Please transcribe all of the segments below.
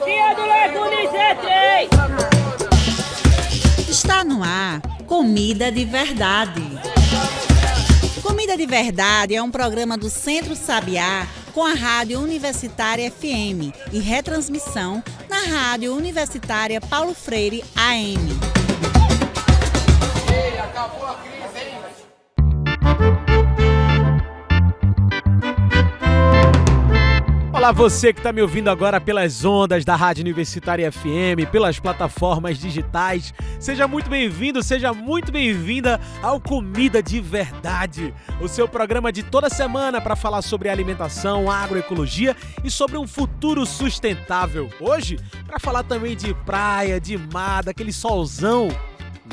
Tia do Legunes é 3. Está no ar Comida de Verdade. Comida de Verdade é um programa do Centro Sabiá com a Rádio Universitária FM e retransmissão na Rádio Universitária Paulo Freire AM. Ei, acabou a crise, hein? Olá, você que está me ouvindo agora pelas ondas da Rádio Universitária FM, pelas plataformas digitais. Seja muito bem-vindo, seja muito bem-vinda ao Comida de Verdade, o seu programa de toda semana para falar sobre alimentação, agroecologia e sobre um futuro sustentável. Hoje, para falar também de praia, de mar, daquele solzão.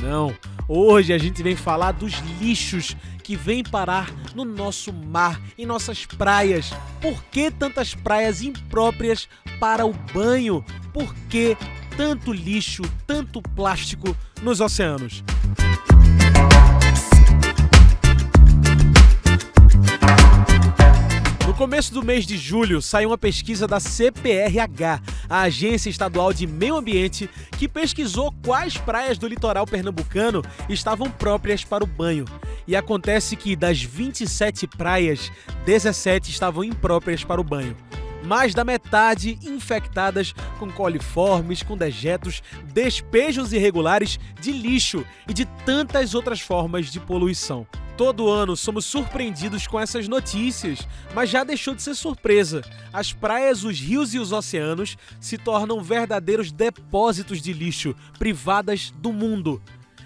Não, hoje a gente vem falar dos lixos que vêm parar no nosso mar, em nossas praias. Por que tantas praias impróprias para o banho? Por que tanto lixo, tanto plástico nos oceanos? No começo do mês de julho, saiu uma pesquisa da CPRH, a Agência Estadual de Meio Ambiente, que pesquisou quais praias do litoral pernambucano estavam próprias para o banho. E acontece que das 27 praias, 17 estavam impróprias para o banho. Mais da metade infectadas com coliformes, com dejetos, despejos irregulares de lixo e de tantas outras formas de poluição. Todo ano somos surpreendidos com essas notícias, mas já deixou de ser surpresa. As praias, os rios e os oceanos se tornam verdadeiros depósitos de lixo, privadas do mundo.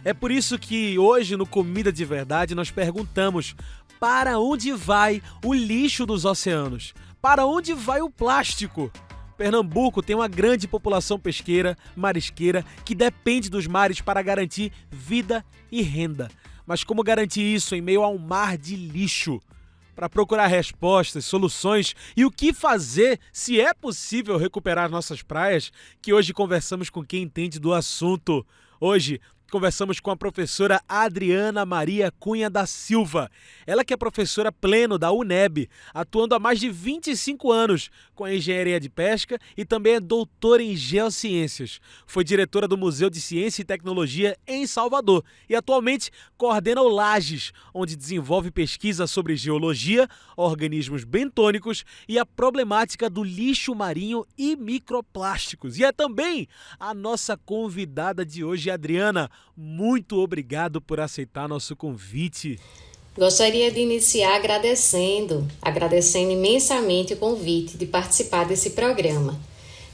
É por isso que hoje no Comida de Verdade nós perguntamos: para onde vai o lixo dos oceanos? Para onde vai o plástico? Pernambuco tem uma grande população pesqueira, marisqueira, que depende dos mares para garantir vida e renda. Mas como garantir isso em meio a um mar de lixo? Para procurar respostas, soluções e o que fazer se é possível recuperar nossas praias, que hoje conversamos com quem entende do assunto. Hoje conversamos com a professora Adriana Maria Cunha da Silva. Ela que é professora pleno da UNEB, atuando há mais de 25 anos com a engenharia de pesca e também é doutora em geociências. Foi diretora do Museu de Ciência e Tecnologia em Salvador e atualmente coordena o Lages, onde desenvolve pesquisa sobre geologia, organismos bentônicos e a problemática do lixo marinho e microplásticos. E é também a nossa convidada de hoje, Adriana. Muito obrigado por aceitar nosso convite. Gostaria de iniciar agradecendo imensamente o convite de participar desse programa.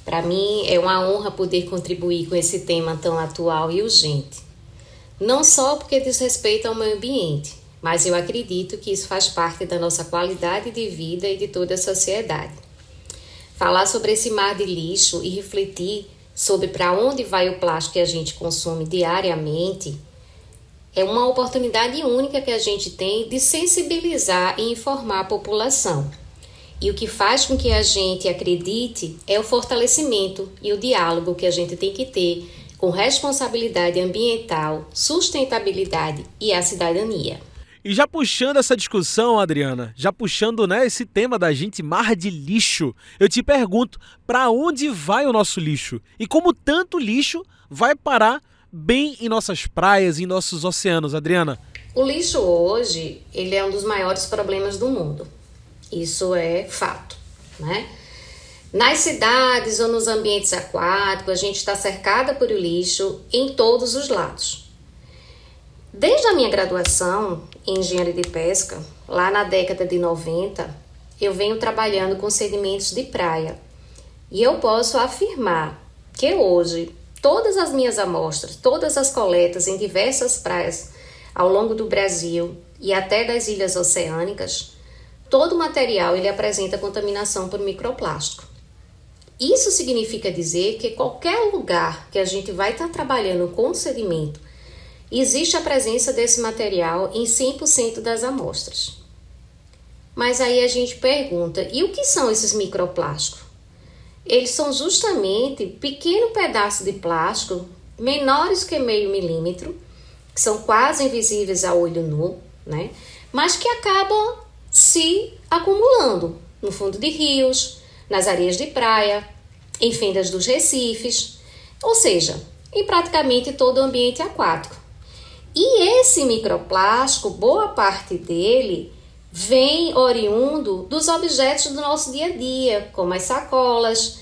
Para mim é uma honra poder contribuir com esse tema tão atual e urgente. Não só porque diz respeito ao meio ambiente, mas eu acredito que isso faz parte da nossa qualidade de vida e de toda a sociedade. Falar sobre esse mar de lixo e refletir sobre para onde vai o plástico que a gente consome diariamente é uma oportunidade única que a gente tem de sensibilizar e informar a população. E o que faz com que a gente acredite é o fortalecimento e o diálogo que a gente tem que ter com responsabilidade ambiental, sustentabilidade e a cidadania. E já puxando essa discussão, Adriana, já puxando, esse tema da gente, mar de lixo, eu te pergunto, para onde vai o nosso lixo? E como tanto lixo vai parar bem em nossas praias, em nossos oceanos, Adriana? O lixo hoje, ele é um dos maiores problemas do mundo. Isso é fato, né? Nas cidades ou nos ambientes aquáticos, a gente está cercada por lixo em todos os lados. Desde a minha graduação em engenharia de pesca, lá na década de 90, eu venho trabalhando com sedimentos de praia. E eu posso afirmar que hoje, todas as minhas amostras, todas as coletas em diversas praias ao longo do Brasil e até das ilhas oceânicas, todo o material ele apresenta contaminação por microplástico. Isso significa dizer que qualquer lugar que a gente vai estar trabalhando com sedimento, existe a presença desse material em 100% das amostras. Mas aí a gente pergunta, e o que são esses microplásticos? Eles são justamente pequenos pedaços de plástico menores que meio milímetro, que são quase invisíveis a olho nu, né? Mas que acabam se acumulando no fundo de rios, nas areias de praia, em fendas dos recifes, ou seja, em praticamente todo o ambiente aquático. E esse microplástico, boa parte dele, vem oriundo dos objetos do nosso dia a dia, como as sacolas,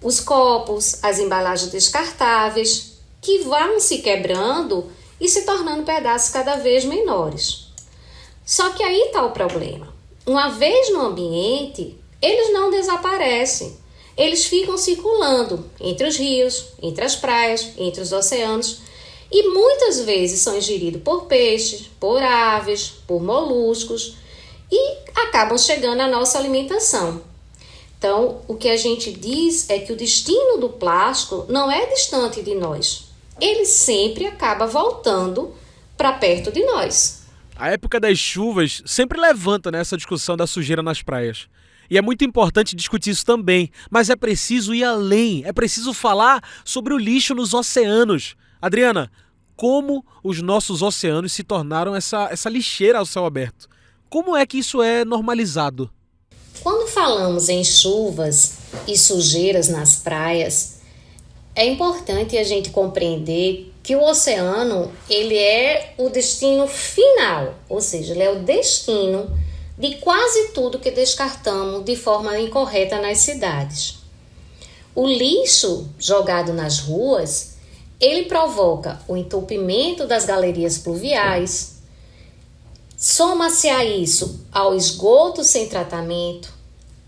os copos, as embalagens descartáveis, que vão se quebrando e se tornando pedaços cada vez menores. Só que aí está o problema. Uma vez no ambiente, eles não desaparecem. Eles ficam circulando entre os rios, entre as praias, entre os oceanos e muitas vezes são ingeridos por peixes, por aves, por moluscos e acabam chegando à nossa alimentação. Então, o que a gente diz é que o destino do plástico não é distante de nós. Ele sempre acaba voltando para perto de nós. A época das chuvas sempre levanta essa discussão da sujeira nas praias. E é muito importante discutir isso também, mas é preciso ir além, é preciso falar sobre o lixo nos oceanos. Adriana, como os nossos oceanos se tornaram essa lixeira ao céu aberto? Como é que isso é normalizado? Quando falamos em chuvas e sujeiras nas praias, é importante a gente compreender que o oceano ele é o destino final, ou seja, ele é o destino de quase tudo que descartamos de forma incorreta nas cidades. O lixo jogado nas ruas, ele provoca o entupimento das galerias pluviais, soma-se a isso ao esgoto sem tratamento,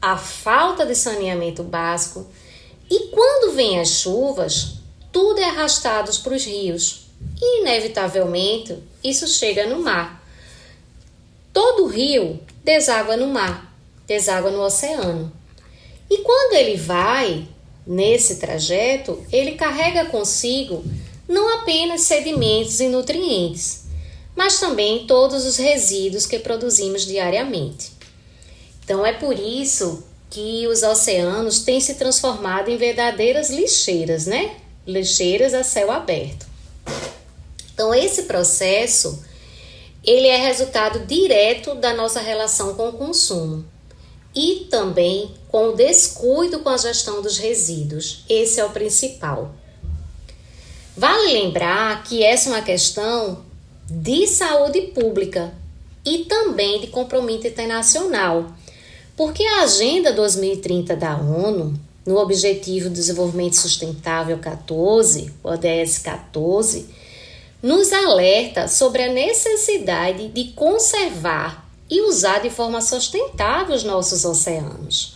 a falta de saneamento básico e quando vem as chuvas, tudo é arrastado para os rios e inevitavelmente isso chega no mar. Todo rio deságua no mar, deságua no oceano. E quando ele vai nesse trajeto, ele carrega consigo não apenas sedimentos e nutrientes, mas também todos os resíduos que produzimos diariamente. Então é por isso que os oceanos têm se transformado em verdadeiras lixeiras, né? Lixeiras a céu aberto. Então esse processo ele é resultado direto da nossa relação com o consumo e também com o descuido com a gestão dos resíduos. Esse é o principal. Vale lembrar que essa é uma questão de saúde pública e também de compromisso internacional, porque a Agenda 2030 da ONU, no Objetivo de Desenvolvimento Sustentável 14, o ODS 14, nos alerta sobre a necessidade de conservar e usar de forma sustentável os nossos oceanos,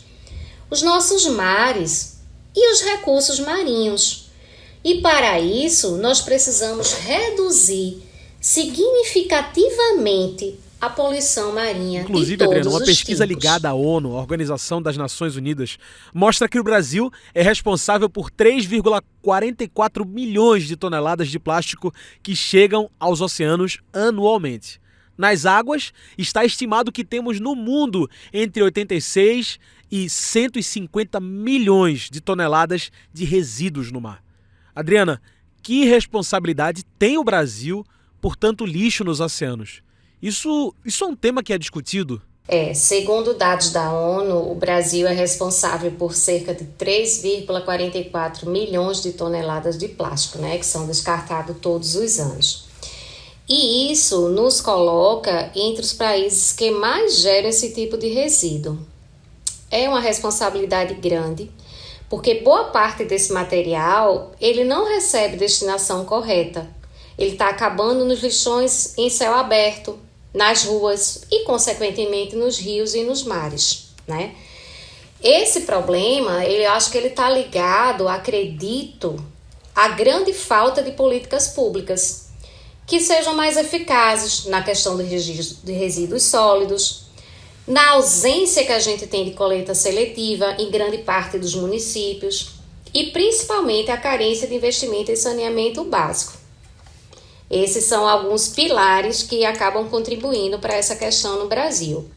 os nossos mares e os recursos marinhos. E para isso, nós precisamos reduzir significativamente a poluição marinha. Inclusive, Adriana, uma pesquisa ligada à ONU, a Organização das Nações Unidas, mostra que o Brasil é responsável por 3,44 milhões de toneladas de plástico que chegam aos oceanos anualmente. Nas águas, está estimado que temos no mundo entre 86 e 150 milhões de toneladas de resíduos no mar. Adriana, que responsabilidade tem o Brasil por tanto lixo nos oceanos? Isso é um tema que é discutido? Segundo dados da ONU, o Brasil é responsável por cerca de 3,44 milhões de toneladas de plástico, que são descartados todos os anos. E isso nos coloca entre os países que mais geram esse tipo de resíduo. É uma responsabilidade grande, porque boa parte desse material ele não recebe destinação correta. Ele está acabando nos lixões em céu aberto, nas ruas e, consequentemente, nos rios e nos mares, Esse problema, eu acho que ele está ligado, acredito, à grande falta de políticas públicas que sejam mais eficazes na questão de resíduos sólidos, na ausência que a gente tem de coleta seletiva em grande parte dos municípios e, principalmente, a carência de investimento em saneamento básico. Esses são alguns pilares que acabam contribuindo para essa questão no Brasil.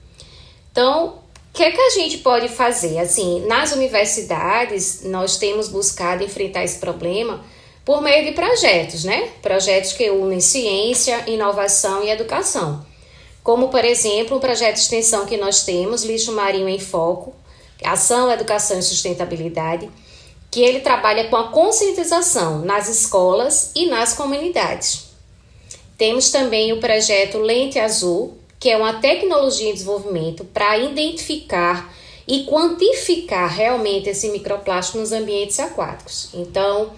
Então, o que a gente pode fazer? Nas universidades, nós temos buscado enfrentar esse problema por meio de projetos, Projetos que unem ciência, inovação e educação. Como, por exemplo, um projeto de extensão que nós temos, Lixo Marinho em Foco, Ação, Educação e Sustentabilidade, que ele trabalha com a conscientização nas escolas e nas comunidades. Temos também o projeto Lente Azul, que é uma tecnologia em desenvolvimento para identificar e quantificar realmente esse microplástico nos ambientes aquáticos. Então,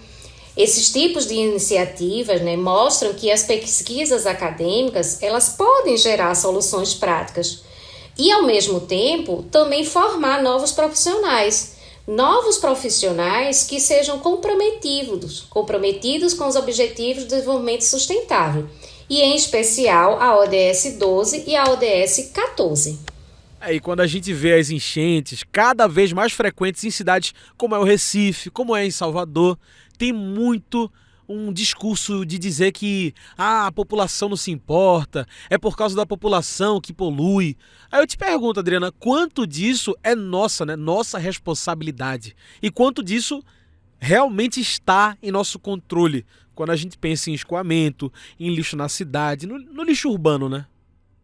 esses tipos de iniciativas, né, mostram que as pesquisas acadêmicas elas podem gerar soluções práticas e, ao mesmo tempo, também formar novos profissionais que sejam comprometidos com os Objetivos de Desenvolvimento Sustentável, e em especial a ODS 12 e a ODS 14. E quando a gente vê as enchentes cada vez mais frequentes em cidades como é o Recife, como é em Salvador, tem muito um discurso de dizer que a população não se importa, é por causa da população que polui. Aí eu te pergunto, Adriana, quanto disso é nossa, né? Nossa responsabilidade? E quanto disso realmente está em nosso controle quando a gente pensa em escoamento, em lixo na cidade, no lixo urbano, né?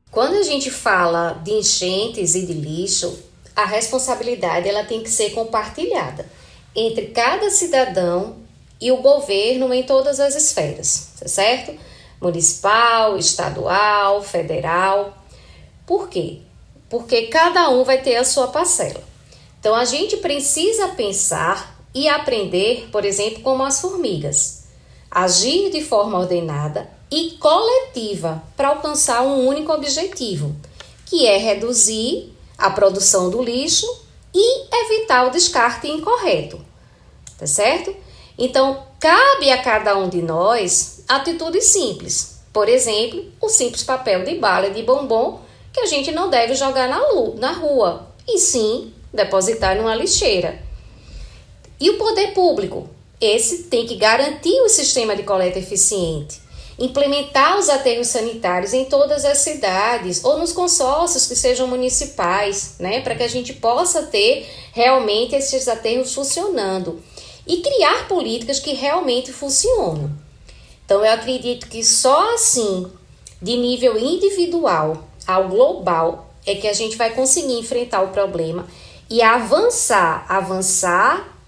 Quando a gente fala de enchentes e de lixo, a responsabilidade ela tem que ser compartilhada entre cada cidadão e o governo em todas as esferas, certo? Municipal, estadual, federal. Por quê? Porque cada um vai ter a sua parcela. Então, a gente precisa pensar e aprender, por exemplo, como as formigas. Agir de forma ordenada e coletiva para alcançar um único objetivo, que é reduzir a produção do lixo e evitar o descarte incorreto, tá certo? Então, cabe a cada um de nós atitudes simples. Por exemplo, o simples papel de bala e de bombom que a gente não deve jogar na rua, e sim depositar numa lixeira. E o poder público? Esse tem que garantir o sistema de coleta eficiente, implementar os aterros sanitários em todas as cidades ou nos consórcios que sejam municipais, né, para que a gente possa ter realmente esses aterros funcionando e criar políticas que realmente funcionam. Então, eu acredito que só assim, de nível individual ao global, é que a gente vai conseguir enfrentar o problema e avançar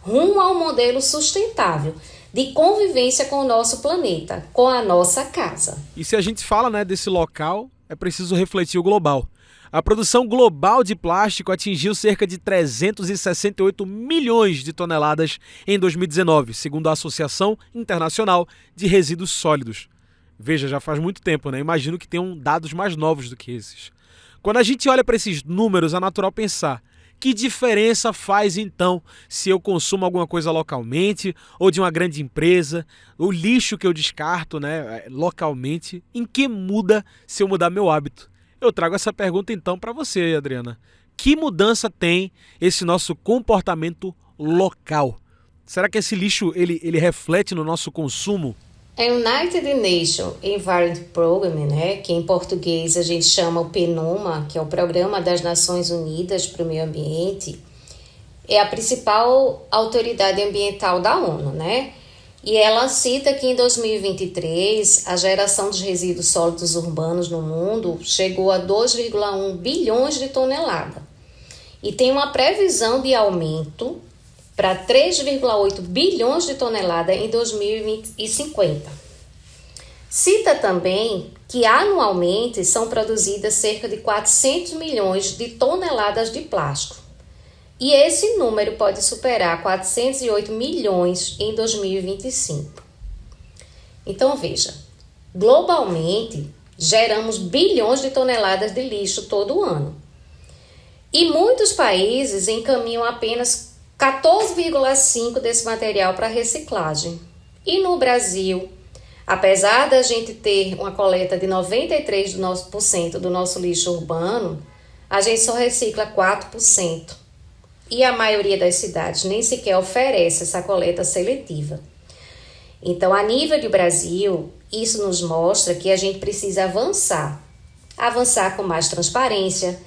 rumo a um modelo sustentável de convivência com o nosso planeta, com a nossa casa. E se a gente fala, né, desse local, é preciso refletir o global. A produção global de plástico atingiu cerca de 368 milhões de toneladas em 2019, segundo a Associação Internacional de Resíduos Sólidos. Veja, já faz muito tempo, né? Imagino que tenham dados mais novos do que esses. Quando a gente olha para esses números, é natural pensar: que diferença faz, então, se eu consumo alguma coisa localmente ou de uma grande empresa, o lixo que eu descarto, né, localmente, em que muda se eu mudar meu hábito? Eu trago essa pergunta, então, para você, Adriana. Que mudança tem esse nosso comportamento local? Será que esse lixo ele reflete no nosso consumo? A United Nations Environment Program, né, que em português a gente chama o PNUMA, que é o Programa das Nações Unidas para o Meio Ambiente, é a principal autoridade ambiental da ONU, né? E ela cita que em 2023 a geração de resíduos sólidos urbanos no mundo chegou a 2,1 bilhões de toneladas e tem uma previsão de aumento para 3,8 bilhões de toneladas em 2050. Cita também que anualmente são produzidas cerca de 400 milhões de toneladas de plástico. E esse número pode superar 408 milhões em 2025. Então veja, globalmente geramos bilhões de toneladas de lixo todo ano. E muitos países encaminham apenas 14,5% desse material para reciclagem. E no Brasil, apesar da gente ter uma coleta de 93% do nosso lixo urbano, a gente só recicla 4%. E a maioria das cidades nem sequer oferece essa coleta seletiva. Então, a nível de Brasil, isso nos mostra que a gente precisa avançar com mais transparência,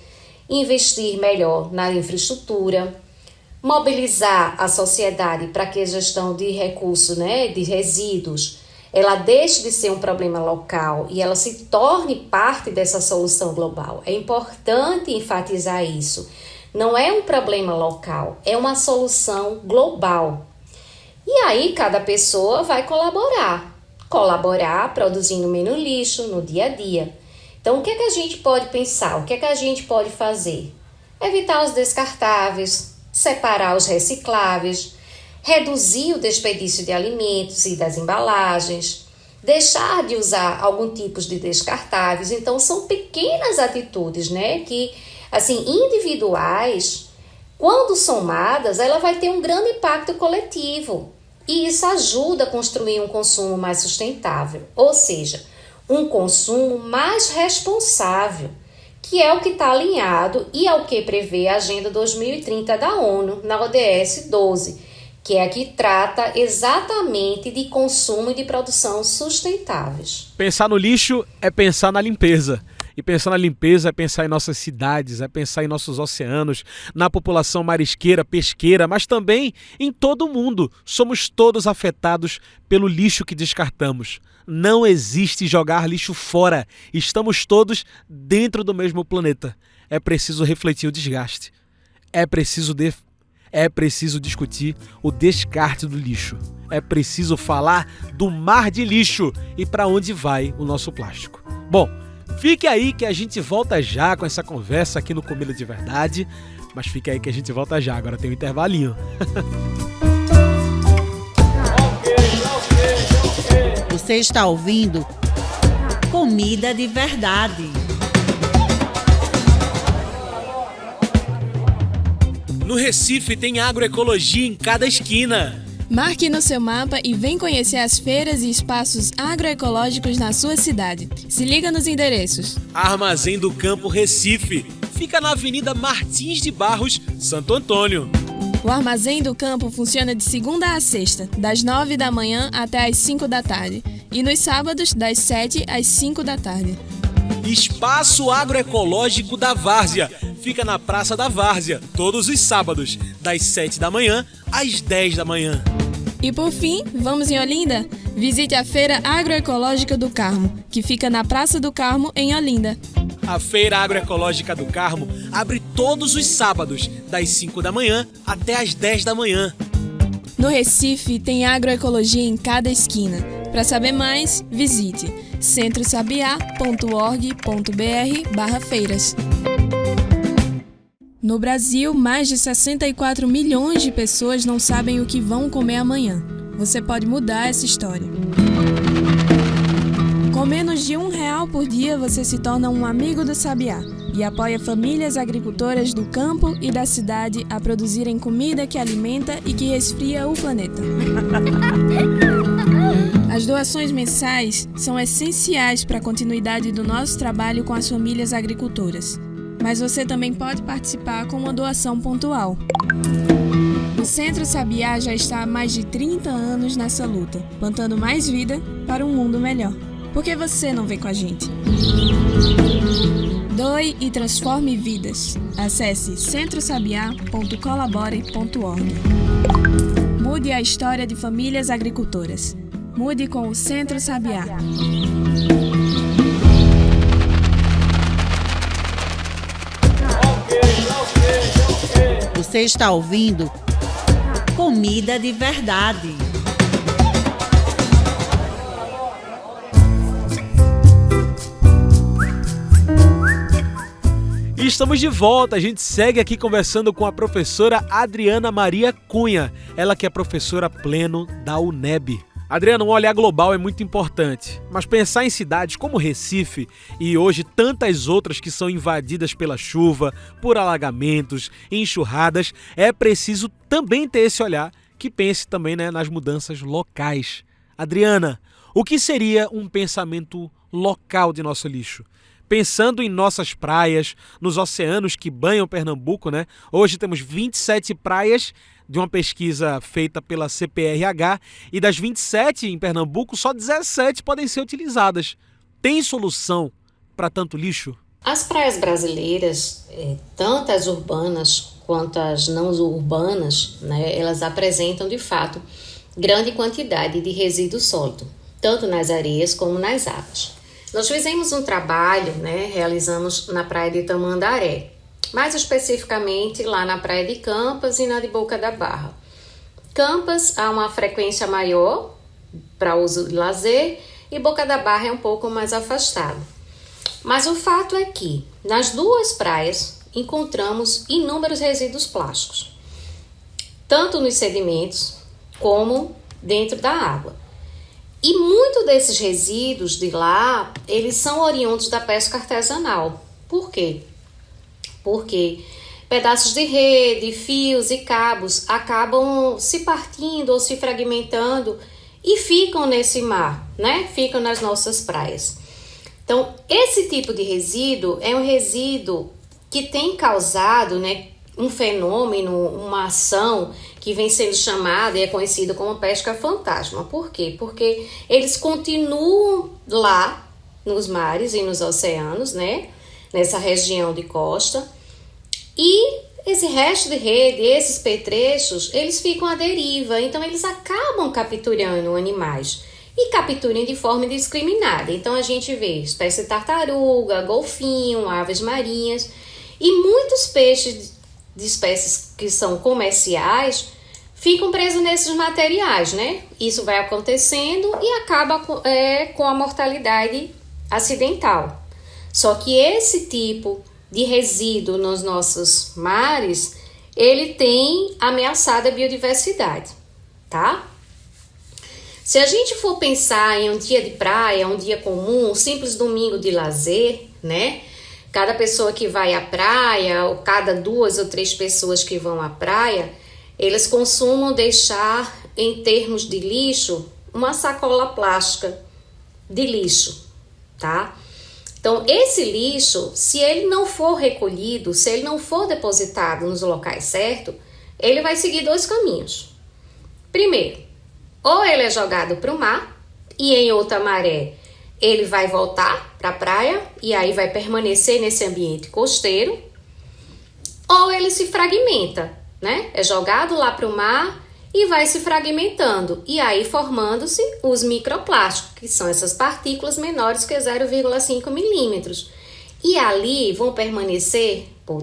investir melhor na infraestrutura, mobilizar a sociedade para que a gestão de recursos, né, de resíduos, ela deixe de ser um problema local e ela se torne parte dessa solução global. É importante enfatizar isso. Não é um problema local, é uma solução global. aí cada pessoa vai colaborar produzindo menos lixo no dia a dia. Então, o que é que a gente pode pensar? O que é que a gente pode fazer? Evitar os descartáveis, separar os recicláveis, reduzir o desperdício de alimentos e das embalagens, deixar de usar algum tipo de descartáveis. Então, são pequenas atitudes, né, que, assim, individuais, quando somadas, ela vai ter um grande impacto coletivo. E isso ajuda a construir um consumo mais sustentável, ou seja, um consumo mais responsável, que é o que está alinhado e é o que prevê a Agenda 2030 da ONU, na ODS 12, que é a que trata exatamente de consumo e de produção sustentáveis. Pensar no lixo é pensar na limpeza. E pensar na limpeza é pensar em nossas cidades, é pensar em nossos oceanos, na população marisqueira, pesqueira, mas também em todo mundo. Somos todos afetados pelo lixo que descartamos. Não existe jogar lixo fora. Estamos todos dentro do mesmo planeta. É preciso refletir o desgaste. É preciso discutir o descarte do lixo. É preciso falar do mar de lixo e para onde vai o nosso plástico. Bom, fique aí que a gente volta já com essa conversa aqui no Comida de Verdade. Mas fique aí que a gente volta já, agora tem um intervalinho. Você está ouvindo Comida de Verdade. No Recife tem agroecologia em cada esquina. Marque no seu mapa e vem conhecer as feiras e espaços agroecológicos na sua cidade. Se liga nos endereços. Armazém do Campo Recife. Fica na Avenida Martins de Barros, Santo Antônio. O Armazém do Campo funciona de segunda a sexta, das 9 da manhã até as 5 da tarde. E nos sábados, das 7 às 5 da tarde. Espaço Agroecológico da Várzea. Fica na Praça da Várzea, todos os sábados, das 7 da manhã às 10 da manhã. E por fim, vamos em Olinda? Visite a Feira Agroecológica do Carmo, que fica na Praça do Carmo, em Olinda. A Feira Agroecológica do Carmo abre todos os sábados, das 5 da manhã até às 10 da manhã. No Recife tem agroecologia em cada esquina. Para saber mais, visite centrosabiá.org.br/feiras. No Brasil, mais de 64 milhões de pessoas não sabem o que vão comer amanhã. Você pode mudar essa história. Com menos de R$1 por dia, você se torna um amigo do Sabiá e apoia famílias agricultoras do campo e da cidade a produzirem comida que alimenta e que resfria o planeta. As doações mensais são essenciais para a continuidade do nosso trabalho com as famílias agricultoras. Mas você também pode participar com uma doação pontual. O Centro Sabiá já está há mais de 30 anos nessa luta, plantando mais vida para um mundo melhor. Por que você não vem com a gente? Doe e transforme vidas. Acesse centrosabiá.colabore.org. Mude a história de famílias agricultoras. Mude com o Centro Sabiá. Você está ouvindo Comida de Verdade. E estamos de volta, a gente segue aqui conversando com a professora Adriana Maria Cunha, ela que é professora pleno da UNEB. Adriana, um olhar global é muito importante, mas pensar em cidades como Recife e hoje tantas outras que são invadidas pela chuva, por alagamentos, enxurradas, é preciso também ter esse olhar que pense também, né, nas mudanças locais. Adriana, o que seria um pensamento local de nosso lixo? Pensando em nossas praias, nos oceanos que banham Pernambuco, né? Hoje temos 27 praias de uma pesquisa feita pela CPRH e das 27 em Pernambuco, só 17 podem ser utilizadas. Tem solução para tanto lixo? As praias brasileiras, tanto as urbanas quanto as não urbanas, né, elas apresentam de fato grande quantidade de resíduo sólido, tanto nas areias como nas águas. Nós fizemos um trabalho, né, realizamos na praia de Tamandaré, mais especificamente lá na praia de Campas e na de Boca da Barra. Campas há uma frequência maior para uso de lazer e Boca da Barra é um pouco mais afastado. Mas o fato é que nas duas praias encontramos inúmeros resíduos plásticos, tanto nos sedimentos como dentro da água. E muitos desses resíduos de lá, eles são oriundos da pesca artesanal. Por quê? Porque pedaços de rede, fios e cabos acabam se partindo ou se fragmentando e ficam nesse mar, né? Ficam nas nossas praias. Então, esse tipo de resíduo é um resíduo que tem causado, né, um fenômeno, uma ação que vem sendo chamada e é conhecida como pesca fantasma. Por quê? Porque eles continuam lá nos mares e nos oceanos, né? Nessa região de costa. E esse resto de rede, esses petrechos, eles ficam à deriva. Então, eles acabam capturando animais. E capturam de forma indiscriminada. Então, a gente vê espécie de tartaruga, golfinho, aves marinhas. E muitos peixes de espécies que são comerciais ficam presos nesses materiais, né? Isso vai acontecendo e acaba com a mortalidade acidental. Só que esse tipo de resíduo nos nossos mares, ele tem ameaçado a biodiversidade, tá? Se a gente for pensar em um dia de praia, um dia comum, um simples domingo de lazer, né? Cada pessoa que vai à praia, ou cada 2 ou 3 pessoas que vão à praia, eles costumam deixar, em termos de lixo, uma sacola plástica de lixo, tá? Então, esse lixo, se ele não for recolhido, se ele não for depositado nos locais certos, ele vai seguir 2 caminhos. Primeiro, ou ele é jogado para o mar e em outra maré ele vai voltar para a praia e aí vai permanecer nesse ambiente costeiro, ou ele se fragmenta, né? É jogado lá para o mar e vai se fragmentando e aí formando-se os microplásticos, que são essas partículas menores que 0,5 milímetros. E ali vão permanecer por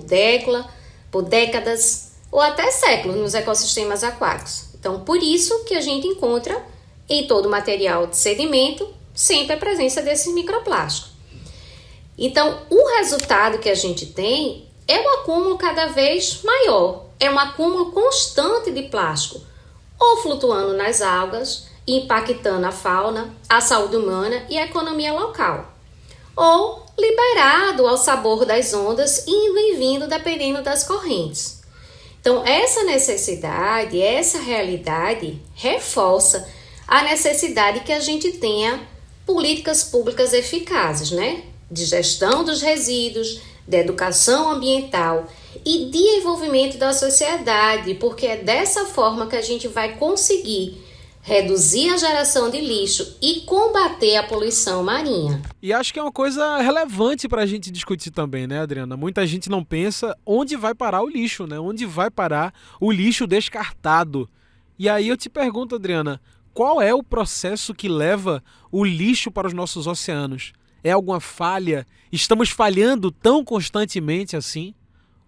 décadas ou até séculos nos ecossistemas aquáticos. Então, por isso que a gente encontra em todo o material de sedimento sempre a presença desses microplásticos. Então, o resultado que a gente tem é um acúmulo cada vez maior, é um acúmulo constante de plástico, ou flutuando nas algas, impactando a fauna, a saúde humana e a economia local, ou liberado ao sabor das ondas, indo e vindo dependendo das correntes. Então, essa necessidade, essa realidade reforça a necessidade que a gente tenha políticas públicas eficazes, né? De gestão dos resíduos, de educação ambiental e de envolvimento da sociedade, porque é dessa forma que a gente vai conseguir reduzir a geração de lixo e combater a poluição marinha. E acho que é uma coisa relevante para a gente discutir também, né, Adriana? Muita gente não pensa onde vai parar o lixo, né? Onde vai parar o lixo descartado. E aí eu te pergunto, Adriana, qual é o processo que leva o lixo para os nossos oceanos? É alguma falha? Estamos falhando tão constantemente assim?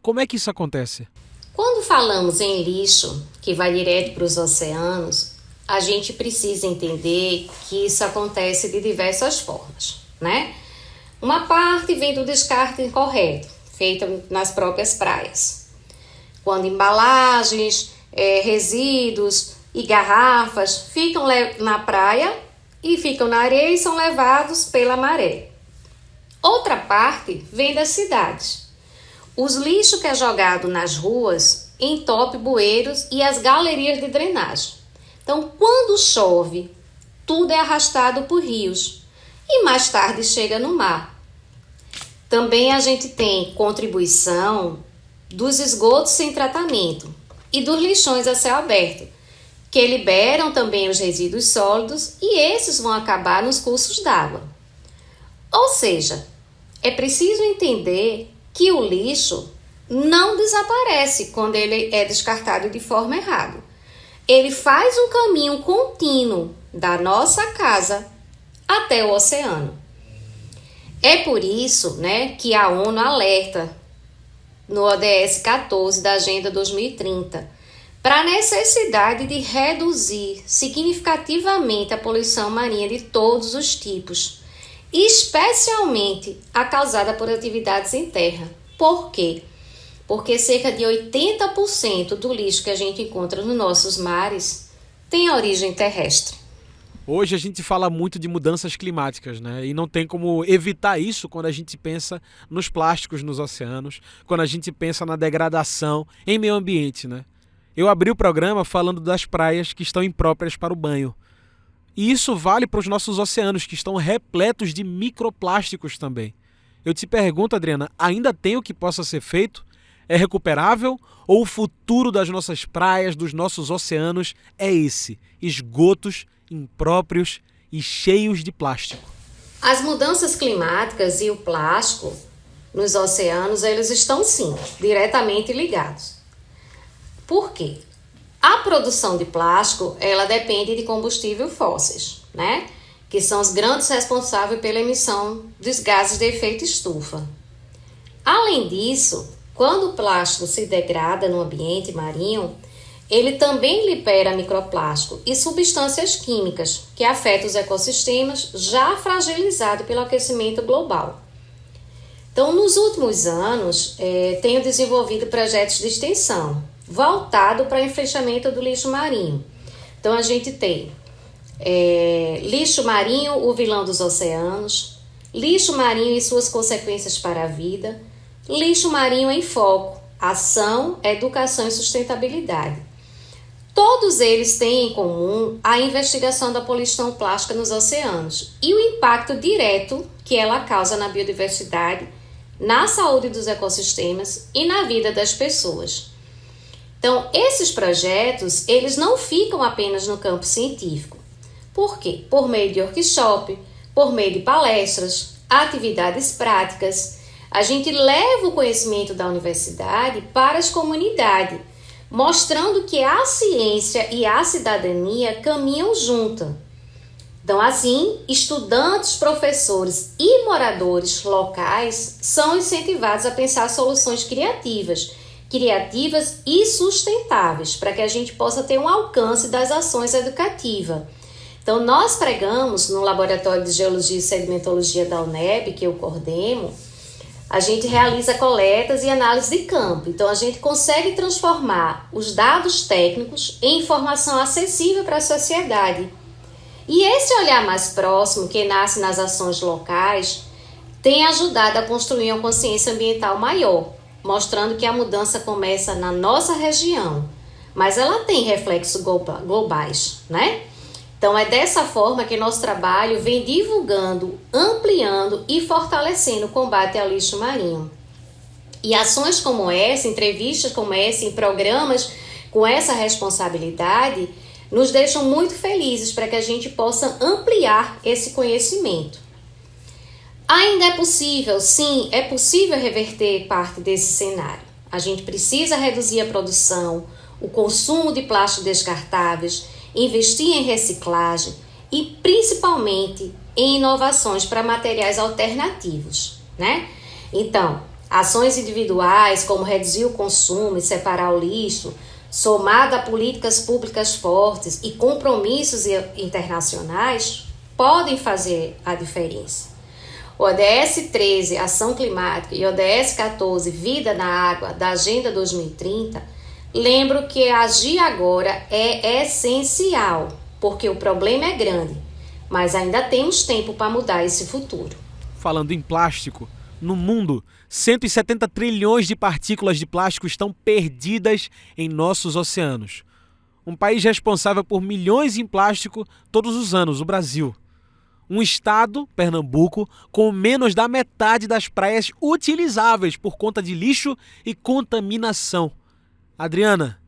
Como é que isso acontece? Quando falamos em lixo que vai direto para os oceanos, a gente precisa entender que isso acontece de diversas formas, né? Uma parte vem do descarte incorreto, feito nas próprias praias. Quando embalagens, resíduos e garrafas ficam na praia e ficam na areia e são levados pela maré. Outra parte vem das cidades. Os lixos que é jogado nas ruas entope bueiros e as galerias de drenagem. Então, quando chove, tudo é arrastado por rios e mais tarde chega no mar. Também a gente tem contribuição dos esgotos sem tratamento e dos lixões a céu aberto, que liberam também os resíduos sólidos e esses vão acabar nos cursos d'água. Ou seja, é preciso entender que o lixo não desaparece quando ele é descartado de forma errada. Ele faz um caminho contínuo da nossa casa até o oceano. É por isso, né, que a ONU alerta no ODS 14 da Agenda 2030 para a necessidade de reduzir significativamente a poluição marinha de todos os tipos, especialmente a causada por atividades em terra. Por quê? Porque cerca de 80% do lixo que a gente encontra nos nossos mares tem origem terrestre. Hoje a gente fala muito de mudanças climáticas, né? E não tem como evitar isso quando a gente pensa nos plásticos nos oceanos, quando a gente pensa na degradação em meio ambiente, né? Eu abri o programa falando das praias que estão impróprias para o banho. E isso vale para os nossos oceanos, que estão repletos de microplásticos também. Eu te pergunto, Adriana, ainda tem o que possa ser feito? É recuperável? Ou o futuro das nossas praias, dos nossos oceanos é esse? Esgotos impróprios e cheios de plástico. As mudanças climáticas e o plástico nos oceanos, eles estão sim, diretamente ligados. Por quê? A produção de plástico, ela depende de combustíveis fósseis, né? Que são os grandes responsáveis pela emissão dos gases de efeito estufa. Além disso, quando o plástico se degrada no ambiente marinho, ele também libera microplástico e substâncias químicas que afetam os ecossistemas já fragilizados pelo aquecimento global. Então, nos últimos anos, tenho desenvolvido projetos de extensão voltado para o enfrentamento do lixo marinho. Então, a gente tem lixo marinho, o vilão dos oceanos, lixo marinho e suas consequências para a vida, lixo marinho em foco, ação, educação e sustentabilidade. Todos eles têm em comum a investigação da poluição plástica nos oceanos e o impacto direto que ela causa na biodiversidade, na saúde dos ecossistemas e na vida das pessoas. Então, esses projetos, eles não ficam apenas no campo científico. Por quê? Por meio de workshop, por meio de palestras, atividades práticas, a gente leva o conhecimento da universidade para as comunidades, mostrando que a ciência e a cidadania caminham juntas. Então, assim, estudantes, professores e moradores locais são incentivados a pensar soluções criativas e sustentáveis, para que a gente possa ter um alcance das ações educativas. Então, nós pregamos no Laboratório de Geologia e Sedimentologia da UNEB, que eu coordeno, a gente realiza coletas e análise de campo. Então, a gente consegue transformar os dados técnicos em informação acessível para a sociedade. E esse olhar mais próximo, que nasce nas ações locais, tem ajudado a construir uma consciência ambiental maior, mostrando que a mudança começa na nossa região, mas ela tem reflexos globais, né? Então, é dessa forma que nosso trabalho vem divulgando, ampliando e fortalecendo o combate ao lixo marinho. E ações como essa, entrevistas como essa, em programas com essa responsabilidade, nos deixam muito felizes para que a gente possa ampliar esse conhecimento. Ainda é possível, sim, é possível reverter parte desse cenário. A gente precisa reduzir a produção, o consumo de plásticos descartáveis, investir em reciclagem e principalmente em inovações para materiais alternativos, né? Então, ações individuais como reduzir o consumo e separar o lixo, somada a políticas públicas fortes e compromissos internacionais, podem fazer a diferença. O ODS 13, Ação Climática, e o ODS 14, Vida na Água, da Agenda 2030, lembro que agir agora é essencial, porque o problema é grande, mas ainda temos tempo para mudar esse futuro. Falando em plástico, no mundo, 170 trilhões de partículas de plástico estão perdidas em nossos oceanos. Um país responsável por milhões em plástico todos os anos, o Brasil. Um estado, Pernambuco, com menos da metade das praias utilizáveis por conta de lixo e contaminação. Adriana,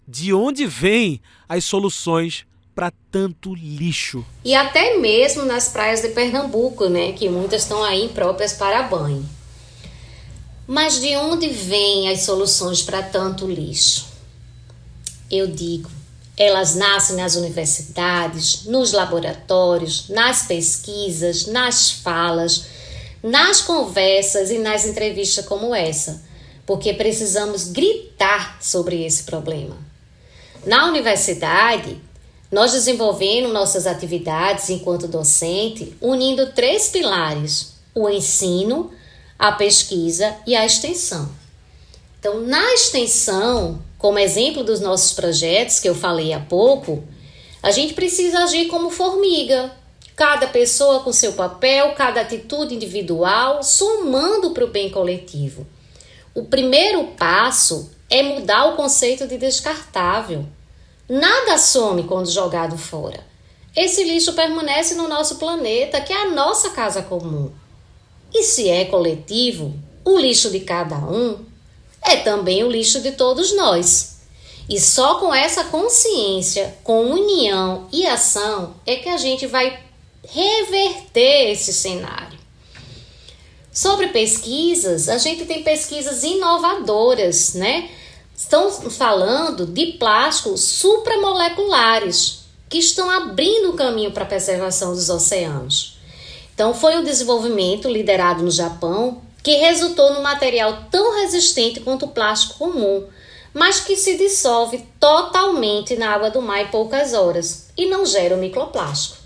de onde vêm as soluções para tanto lixo? E até mesmo nas praias de Pernambuco, né, que muitas estão aí impróprias para banho. Mas de onde vêm as soluções para tanto lixo? Eu digo, elas nascem nas universidades, nos laboratórios, nas pesquisas, nas falas, nas conversas e nas entrevistas como essa, porque precisamos gritar sobre esse problema. Na universidade, nós desenvolvemos nossas atividades enquanto docente, unindo 3 pilares: o ensino, a pesquisa e a extensão. Então, na extensão, como exemplo dos nossos projetos que eu falei há pouco, a gente precisa agir como formiga, cada pessoa com seu papel, cada atitude individual, somando para o bem coletivo. O primeiro passo é mudar o conceito de descartável. Nada some quando jogado fora. Esse lixo permanece no nosso planeta, que é a nossa casa comum. E se é coletivo, o lixo de cada um é também o lixo de todos nós. E só com essa consciência, com união e ação, é que a gente vai reverter esse cenário. Sobre pesquisas, a gente tem pesquisas inovadoras, né? Estão falando de plásticos supramoleculares que estão abrindo o caminho para a preservação dos oceanos. Então, foi um desenvolvimento liderado no Japão que resultou num material tão resistente quanto o plástico comum, mas que se dissolve totalmente na água do mar em poucas horas e não gera o microplástico.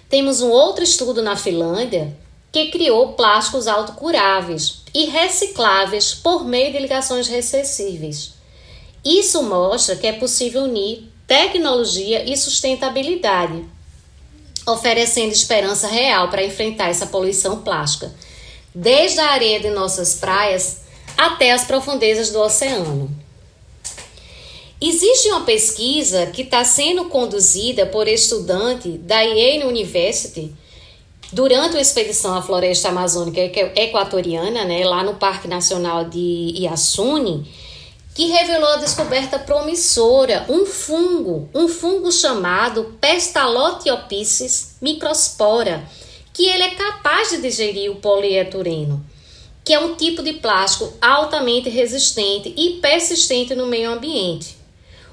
Temos um outro estudo na Finlândia que criou plásticos autocuráveis e recicláveis por meio de ligações recessíveis. Isso mostra que é possível unir tecnologia e sustentabilidade, oferecendo esperança real para enfrentar essa poluição plástica, desde a areia de nossas praias até as profundezas do oceano. Existe uma pesquisa que está sendo conduzida por estudante da Yale University durante uma expedição à floresta amazônica equatoriana, né, lá no Parque Nacional de Iasuni, que revelou a descoberta promissora, um fungo chamado Pestalotiopsis microspora, que ele é capaz de digerir o polietileno, que é um tipo de plástico altamente resistente e persistente no meio ambiente.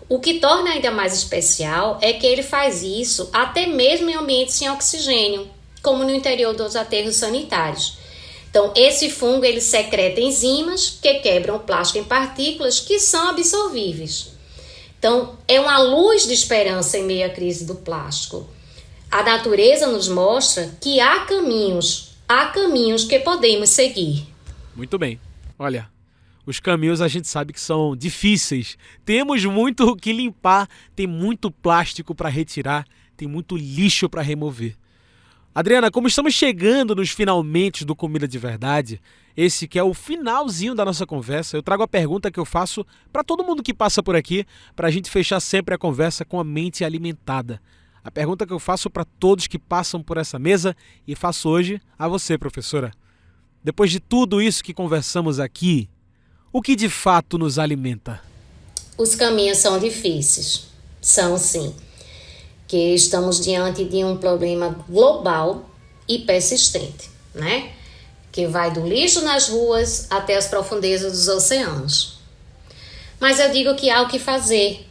O que torna ainda mais especial é que ele faz isso até mesmo em ambientes sem oxigênio, como no interior dos aterros sanitários. Então, esse fungo ele secreta enzimas que quebram o plástico em partículas que são absorvíveis. Então, é uma luz de esperança em meio à crise do plástico. A natureza nos mostra que há caminhos que podemos seguir. Muito bem. Olha, os caminhos a gente sabe que são difíceis. Temos muito o que limpar, tem muito plástico para retirar, tem muito lixo para remover. Adriana, como estamos chegando nos finalmente do Comida de Verdade, esse que é o finalzinho da nossa conversa, eu trago a pergunta que eu faço para todo mundo que passa por aqui, para a gente fechar sempre a conversa com a mente alimentada. A pergunta que eu faço para todos que passam por essa mesa e faço hoje a você, professora. Depois de tudo isso que conversamos aqui, o que de fato nos alimenta? Os caminhos são difíceis, são sim. Que estamos diante de um problema global e persistente, né? Que vai do lixo nas ruas até as profundezas dos oceanos. Mas eu digo que há o que fazer.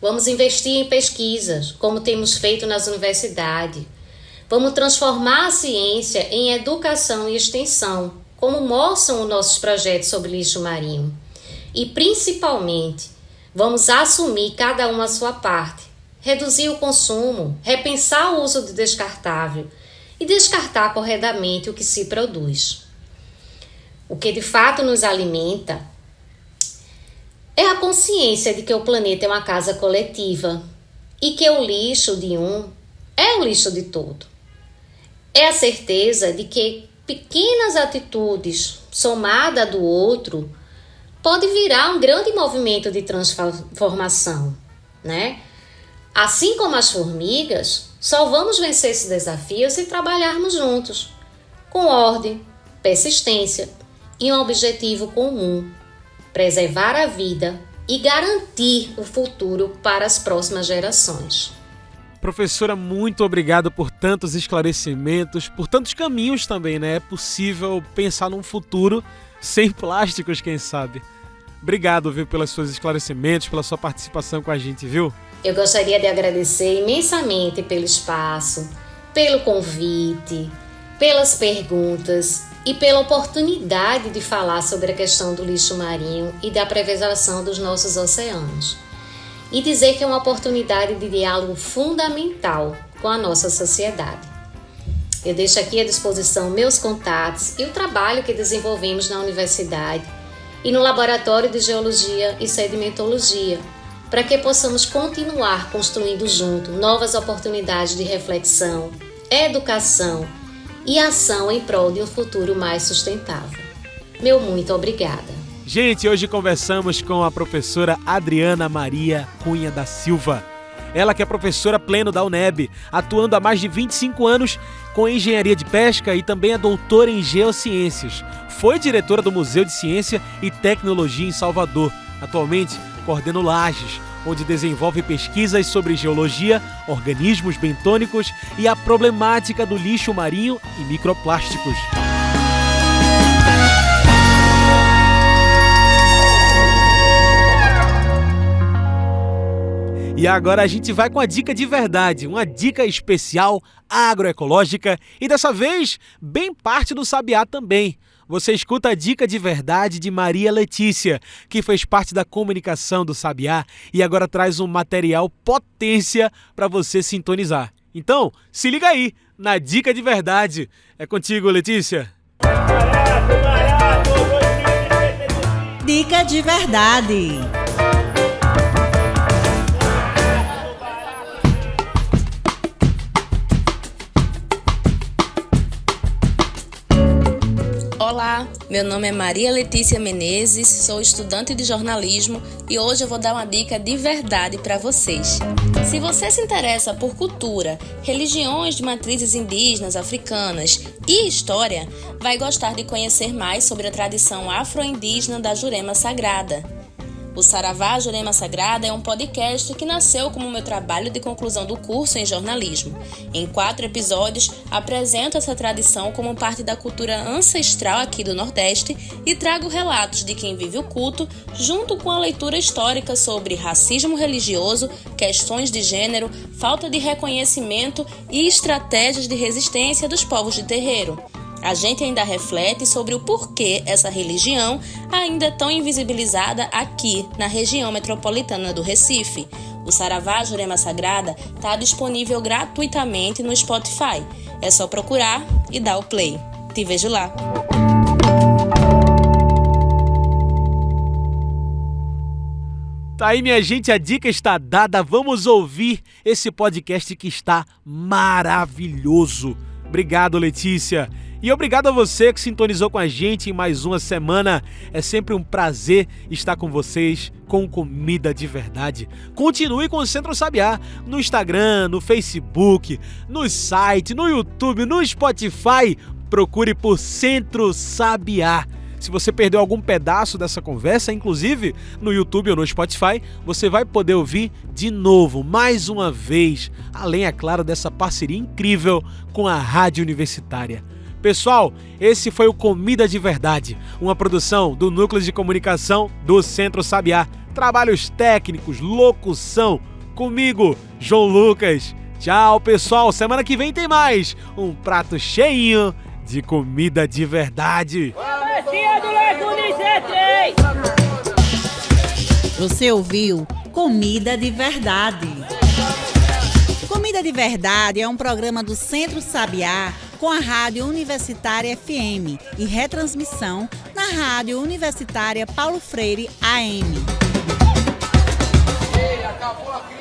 Vamos investir em pesquisas, como temos feito nas universidades. Vamos transformar a ciência em educação e extensão, como mostram os nossos projetos sobre lixo marinho. E, principalmente, vamos assumir cada uma a sua parte. Reduzir o consumo, repensar o uso de descartável e descartar corretamente o que se produz. O que de fato nos alimenta é a consciência de que o planeta é uma casa coletiva e que o lixo de um é o lixo de todo. É a certeza de que pequenas atitudes somada do outro pode virar um grande movimento de transformação, né? Assim como as formigas, só vamos vencer esse desafio se trabalharmos juntos, com ordem, persistência e um objetivo comum: preservar a vida e garantir o futuro para as próximas gerações. Professora, muito obrigado por tantos esclarecimentos, por tantos caminhos também, né? É possível pensar num futuro sem plásticos, quem sabe? Obrigado, viu, pelos seus esclarecimentos, pela sua participação com a gente, viu? Eu gostaria de agradecer imensamente pelo espaço, pelo convite, pelas perguntas e pela oportunidade de falar sobre a questão do lixo marinho e da preservação dos nossos oceanos. e dizer que é uma oportunidade de diálogo fundamental com a nossa sociedade. Eu deixo aqui à disposição meus contatos e o trabalho que desenvolvemos na universidade e no Laboratório de Geologia e Sedimentologia, para que possamos continuar construindo junto novas oportunidades de reflexão, educação e ação em prol de um futuro mais sustentável. Meu muito obrigada. Gente, hoje conversamos com a professora Adriana Maria Cunha da Silva. Ela que é professora pleno da UNEB, atuando há mais de 25 anos com engenharia de pesca e também é doutora em geociências. Foi diretora do Museu de Ciência e Tecnologia em Salvador. Atualmente, coordena o Lages, onde desenvolve pesquisas sobre geologia, organismos bentônicos e a problemática do lixo marinho e microplásticos. E agora a gente vai com a dica de verdade, uma dica especial agroecológica e dessa vez bem parte do Sabiá também. Você escuta a dica de verdade de Maria Letícia, que fez parte da comunicação do Sabiá e agora traz um material potência para você sintonizar. Então, se liga aí na dica de verdade. É contigo, Letícia. Dica de verdade. Olá, meu nome é Maria Letícia Menezes, sou estudante de jornalismo e hoje eu vou dar uma dica de verdade para vocês. Se você se interessa por cultura, religiões de matrizes indígenas, africanas e história, vai gostar de conhecer mais sobre a tradição afro-indígena da Jurema Sagrada. O Saravá Jurema Sagrada é um podcast que nasceu como meu trabalho de conclusão do curso em jornalismo. Em 4 episódios, apresento essa tradição como parte da cultura ancestral aqui do Nordeste e trago relatos de quem vive o culto, junto com a leitura histórica sobre racismo religioso, questões de gênero, falta de reconhecimento e estratégias de resistência dos povos de terreiro. A gente ainda reflete sobre o porquê essa religião ainda é tão invisibilizada aqui na região metropolitana do Recife. O Saravá Jurema Sagrada está disponível gratuitamente no Spotify. É só procurar e dar o play. Te vejo lá! Tá aí, minha gente, a dica está dada. Vamos ouvir esse podcast que está maravilhoso. Obrigado, Letícia. E obrigado a você que sintonizou com a gente em mais uma semana. É sempre um prazer estar com vocês com comida de verdade. Continue com o Centro Sabiá no Instagram, no Facebook, no site, no YouTube, no Spotify. Procure por Centro Sabiá. Se você perdeu algum pedaço dessa conversa, inclusive no YouTube ou no Spotify, você vai poder ouvir de novo, mais uma vez, além, é claro, dessa parceria incrível com a Rádio Universitária. Pessoal, esse foi o Comida de Verdade, uma produção do Núcleo de Comunicação do Centro Sabiá. Trabalhos técnicos, locução, comigo, João Lucas. Tchau, pessoal. Semana que vem tem mais um prato cheinho de comida de verdade. Você ouviu Comida de Verdade. Comida de Verdade é um programa do Centro Sabiá com a Rádio Universitária FM e retransmissão na Rádio Universitária Paulo Freire AM. Ei, acabou a crise.